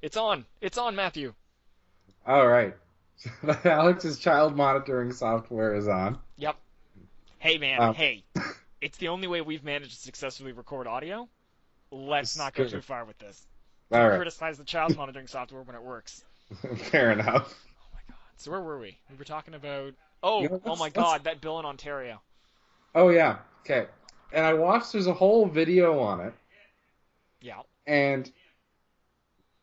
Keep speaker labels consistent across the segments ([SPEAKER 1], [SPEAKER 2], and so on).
[SPEAKER 1] It's on. It's on, Matthew.
[SPEAKER 2] All right. Alex's child monitoring software is on.
[SPEAKER 1] Yep. Hey, man.
[SPEAKER 2] Um,
[SPEAKER 1] Hey. It's the only way we've managed to successfully record audio. Let's
[SPEAKER 2] this is
[SPEAKER 1] not go too
[SPEAKER 2] good.
[SPEAKER 1] far with this. Don't
[SPEAKER 2] All right.
[SPEAKER 1] criticize the child monitoring software when it works.
[SPEAKER 2] Fair enough.
[SPEAKER 1] Oh my god. So where were we? We were talking about.
[SPEAKER 2] You
[SPEAKER 1] Oh,
[SPEAKER 2] know,
[SPEAKER 1] oh my
[SPEAKER 2] let's.
[SPEAKER 1] god, that bill in Ontario.
[SPEAKER 2] Oh yeah. Okay. And I watched. There's a whole video on it,
[SPEAKER 1] Yeah.
[SPEAKER 2] and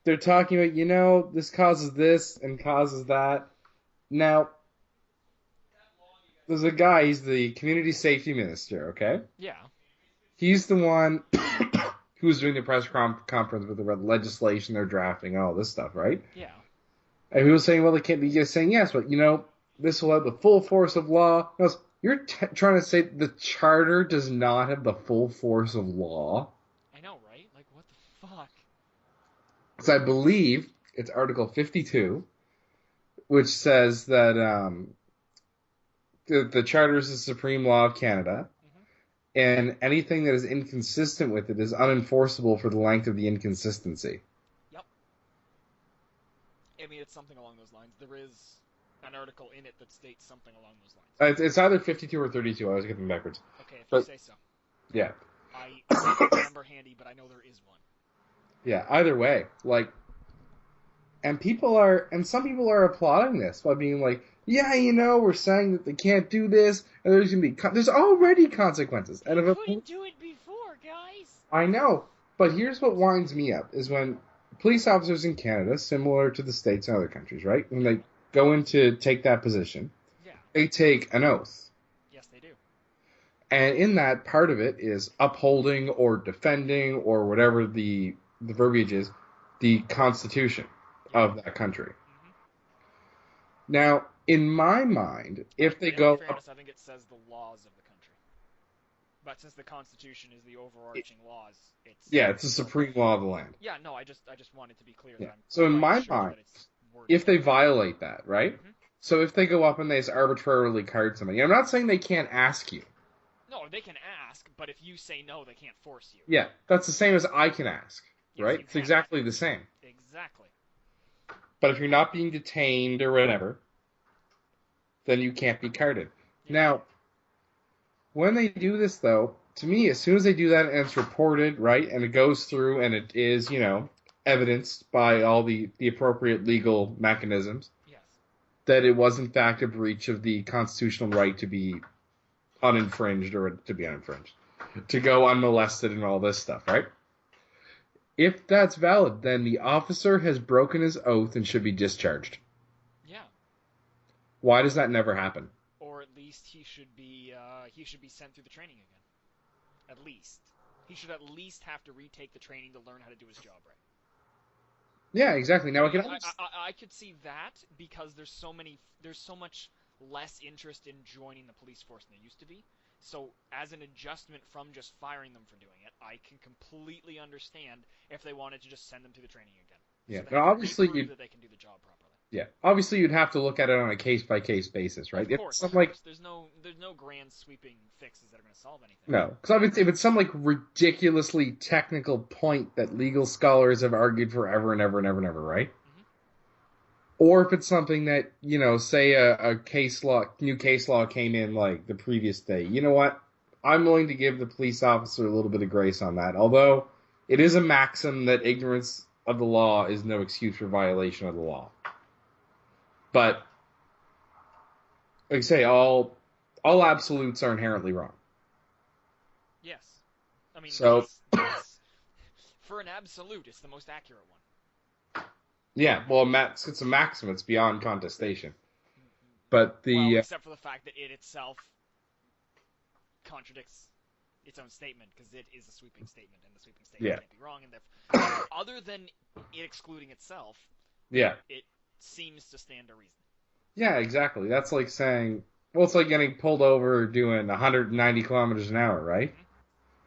[SPEAKER 2] they're talking about, this causes this and causes that. Now, there's a guy. He's the community safety minister. Okay.
[SPEAKER 1] Yeah.
[SPEAKER 2] He's the one who's doing the conference with the legislation they're drafting and all this stuff, right?
[SPEAKER 1] Yeah.
[SPEAKER 2] And he was saying, well, they can't be just saying yes, but this will have the full force of law. He goes, you're trying to say the charter does not have the full force of law?
[SPEAKER 1] I know, right? Like, what the fuck?
[SPEAKER 2] Because I believe it's Article 52, which says that the charter is the supreme law of Canada,
[SPEAKER 1] Hmm.
[SPEAKER 2] and anything that is inconsistent with it is unenforceable for the length of the inconsistency.
[SPEAKER 1] Yep. I mean, it's something along those lines. There is an article in it that states something along those lines.
[SPEAKER 2] It's either 52 or 32. I always get them backwards.
[SPEAKER 1] Okay, if you
[SPEAKER 2] But
[SPEAKER 1] say so.
[SPEAKER 2] yeah,
[SPEAKER 1] I don't have the number handy, but I know there is one.
[SPEAKER 2] yeah. Either way, like, and some people are applauding this by being like, yeah, we're saying that they can't do this, and there's already consequences. And
[SPEAKER 1] They
[SPEAKER 2] if
[SPEAKER 1] couldn't do it before, guys.
[SPEAKER 2] I know, but here's what winds me up is when police officers in Canada, similar to the States and other countries, right, when they go in to take that position,
[SPEAKER 1] Yeah.
[SPEAKER 2] they take an oath.
[SPEAKER 1] Yes, they do.
[SPEAKER 2] And in that, part of it is upholding or defending or whatever the verbiage is, the Constitution
[SPEAKER 1] Yep.
[SPEAKER 2] of that country.
[SPEAKER 1] Hmm.
[SPEAKER 2] Now, in my mind, if they
[SPEAKER 1] In all
[SPEAKER 2] go up,
[SPEAKER 1] fairness, I think it says the laws of the country. But since the Constitution is the overarching laws,
[SPEAKER 2] yeah, it's the
[SPEAKER 1] it's still.
[SPEAKER 2] supreme law of the land.
[SPEAKER 1] Yeah, no, I just wanted to be clear that
[SPEAKER 2] Yeah.
[SPEAKER 1] I'm
[SPEAKER 2] So in
[SPEAKER 1] quite
[SPEAKER 2] my
[SPEAKER 1] sure
[SPEAKER 2] mind,
[SPEAKER 1] that it's worded
[SPEAKER 2] if they
[SPEAKER 1] correctly.
[SPEAKER 2] violate that, right?
[SPEAKER 1] Hmm.
[SPEAKER 2] So if they go up and they just arbitrarily card somebody, I'm not saying they can't ask you.
[SPEAKER 1] No, they can ask, but if you say no, they can't force you.
[SPEAKER 2] Yeah, that's the same as I can ask,
[SPEAKER 1] Yes,
[SPEAKER 2] right?
[SPEAKER 1] you
[SPEAKER 2] It's
[SPEAKER 1] can.
[SPEAKER 2] exactly the same.
[SPEAKER 1] Exactly.
[SPEAKER 2] But if you're not being detained or whatever, then you can't be carded.
[SPEAKER 1] Yeah.
[SPEAKER 2] Now, when they do this, though, to me, as soon as they do that and it's reported, right, and it goes through and it is, evidenced by all the appropriate legal mechanisms,
[SPEAKER 1] Yes.
[SPEAKER 2] that it was in fact a breach of the constitutional right to be uninfringed or to be uninfringed, to go unmolested and all this stuff, right? If that's valid, then the officer has broken his oath and should be discharged.
[SPEAKER 1] Yeah.
[SPEAKER 2] Why does that never happen?
[SPEAKER 1] Or at least he should be sent through the training again. At least he should at least have to retake the training to learn how to do his job right.
[SPEAKER 2] Yeah, exactly.
[SPEAKER 1] I
[SPEAKER 2] Now I
[SPEAKER 1] mean,
[SPEAKER 2] can
[SPEAKER 1] I could see that because there's so much less interest in joining the police force than there used to be. So as an adjustment from just firing them for doing it, I can completely understand if they wanted to just send them to the training again,
[SPEAKER 2] yeah.
[SPEAKER 1] so they
[SPEAKER 2] Now
[SPEAKER 1] can
[SPEAKER 2] obviously
[SPEAKER 1] prove
[SPEAKER 2] you
[SPEAKER 1] that they can do the job properly.
[SPEAKER 2] yeah obviously you'd have to look at it on a case by case basis, right?
[SPEAKER 1] Of
[SPEAKER 2] If
[SPEAKER 1] course,
[SPEAKER 2] some
[SPEAKER 1] of
[SPEAKER 2] like
[SPEAKER 1] course. There's no grand sweeping fixes that are going to solve anything.
[SPEAKER 2] no, because I would say if it's some like ridiculously technical point that legal scholars have argued forever and ever and ever and ever, right?
[SPEAKER 1] Hmm.
[SPEAKER 2] Or if it's something that, say new case law came in like the previous day, you know what? I'm willing to give the police officer a little bit of grace on that. Although it is a maxim that ignorance of the law is no excuse for violation of the law. But like I say, all absolutes are inherently wrong.
[SPEAKER 1] Yes, I mean
[SPEAKER 2] So
[SPEAKER 1] that's for an absolute, it's the most accurate one.
[SPEAKER 2] yeah, well, it's a maxim. It's beyond contestation. But
[SPEAKER 1] Well,
[SPEAKER 2] the
[SPEAKER 1] except for the fact that it itself contradicts its own statement because it is a sweeping statement, and the sweeping statement
[SPEAKER 2] yeah,
[SPEAKER 1] can't be wrong. And other than it excluding itself,
[SPEAKER 2] yeah,
[SPEAKER 1] it seems to stand to reason.
[SPEAKER 2] yeah, exactly. That's like saying, well, it's like getting pulled over doing 190 kilometers an hour, right?
[SPEAKER 1] Hmm.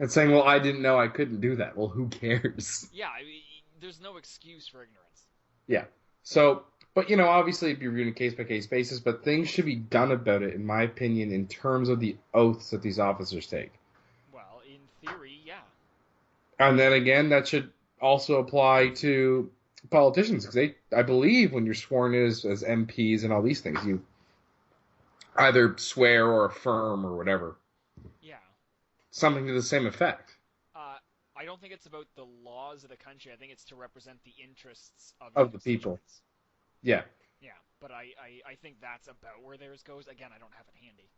[SPEAKER 2] And saying, well, I didn't know I couldn't do that. Well, who cares?
[SPEAKER 1] Yeah, I mean, there's no excuse for ignorance.
[SPEAKER 2] Yeah. So, but obviously it'd be reviewed on a case by case basis, but things should be done about it, in my opinion, in terms of the oaths that these officers take.
[SPEAKER 1] Well, in theory, yeah.
[SPEAKER 2] And then again, that should also apply to politicians, because I believe when you're sworn in as MPs and all these things, you either swear or affirm or whatever,
[SPEAKER 1] Yeah.
[SPEAKER 2] something to the same effect
[SPEAKER 1] Uh, I don't think it's about the laws of the country. I think it's to represent the interests of your
[SPEAKER 2] of the people.
[SPEAKER 1] constituents.
[SPEAKER 2] Yeah.
[SPEAKER 1] Yeah, but I think that's about where theirs goes. Again, I don't have it handy.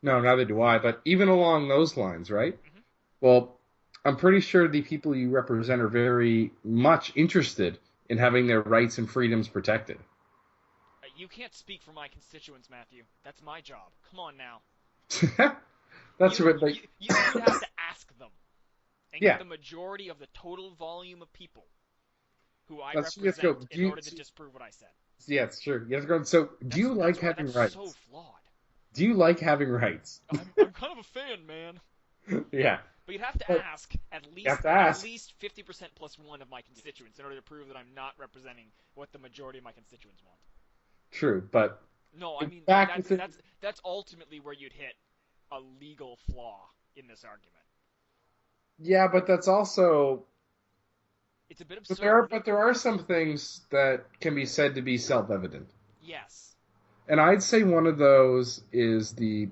[SPEAKER 2] No, neither do I. But even along those lines, right?
[SPEAKER 1] Hmm.
[SPEAKER 2] Well, I'm pretty sure the people you represent are very much interested in having their rights and freedoms protected.
[SPEAKER 1] You can't speak for my constituents, Matthew. That's my job. Come on now.
[SPEAKER 2] That's what, like,
[SPEAKER 1] You'd have to ask them and get
[SPEAKER 2] yeah,
[SPEAKER 1] the majority of the total volume of people who I
[SPEAKER 2] you have to go.
[SPEAKER 1] represent in order to disprove what I said.
[SPEAKER 2] Yeah, it's true. You have to go. So, do you like
[SPEAKER 1] That's why
[SPEAKER 2] having
[SPEAKER 1] that's so
[SPEAKER 2] rights?
[SPEAKER 1] flawed.
[SPEAKER 2] Do you like having rights?
[SPEAKER 1] I'm kind of a fan, man.
[SPEAKER 2] Yeah,
[SPEAKER 1] But you'd have to
[SPEAKER 2] but
[SPEAKER 1] ask
[SPEAKER 2] you have to ask.
[SPEAKER 1] 50% plus one of my constituents in order to prove that I'm not representing what the majority of my constituents want.
[SPEAKER 2] True, but
[SPEAKER 1] No, I
[SPEAKER 2] in
[SPEAKER 1] mean
[SPEAKER 2] fact,
[SPEAKER 1] that's ultimately where you'd hit a legal flaw in this argument.
[SPEAKER 2] yeah, but that's also.
[SPEAKER 1] It's a bit
[SPEAKER 2] But there are,
[SPEAKER 1] absurd.
[SPEAKER 2] but there are some things that can be said to be self-evident,
[SPEAKER 1] Yes.
[SPEAKER 2] and I'd say one of those is the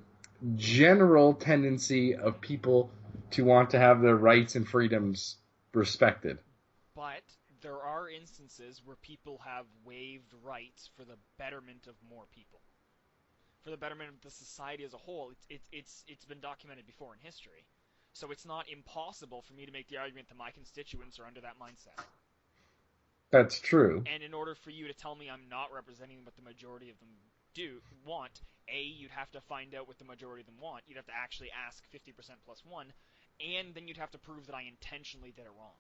[SPEAKER 2] general tendency of people to want to have their rights and freedoms respected.
[SPEAKER 1] But there are instances where people have waived rights for the betterment of more people, for the betterment of the society as a whole. It's been documented before in history, so it's not impossible for me to make the argument that my constituents are under that mindset.
[SPEAKER 2] That's true.
[SPEAKER 1] And in order for you to tell me I'm not representing what the majority of them do want, you'd have to find out what the majority of them want. You'd have to actually ask 50% plus one, and then you'd have to prove that I intentionally did it wrong,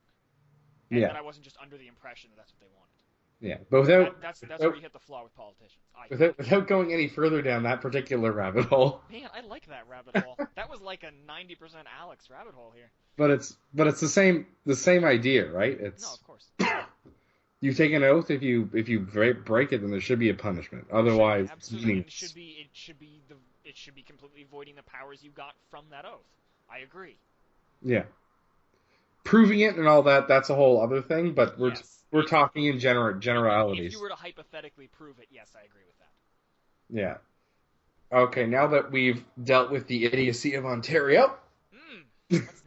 [SPEAKER 1] and
[SPEAKER 2] Yeah,
[SPEAKER 1] that I wasn't just under the impression that that's what they wanted.
[SPEAKER 2] yeah. But
[SPEAKER 1] That's where you hit the flaw with politicians. I think.
[SPEAKER 2] without going any further down that particular rabbit hole.
[SPEAKER 1] Man, I like that rabbit hole. That was like a 90% Alex rabbit hole here.
[SPEAKER 2] But it's the same idea, right?
[SPEAKER 1] No,
[SPEAKER 2] It's
[SPEAKER 1] of course.
[SPEAKER 2] you take an oath if you break it, then there should be a punishment.
[SPEAKER 1] Should be
[SPEAKER 2] Otherwise, it's
[SPEAKER 1] absolutely, and
[SPEAKER 2] meaningless.
[SPEAKER 1] it should be completely voiding the powers you got from that oath. I agree.
[SPEAKER 2] Yeah, proving it and all that's a whole other thing. But we're
[SPEAKER 1] Yes.
[SPEAKER 2] we're talking in
[SPEAKER 1] If you
[SPEAKER 2] generalities.
[SPEAKER 1] were to hypothetically prove it, yes, I agree with that.
[SPEAKER 2] Yeah. Okay. Now that we've dealt with the idiocy of Ontario,
[SPEAKER 1] Hmm. What's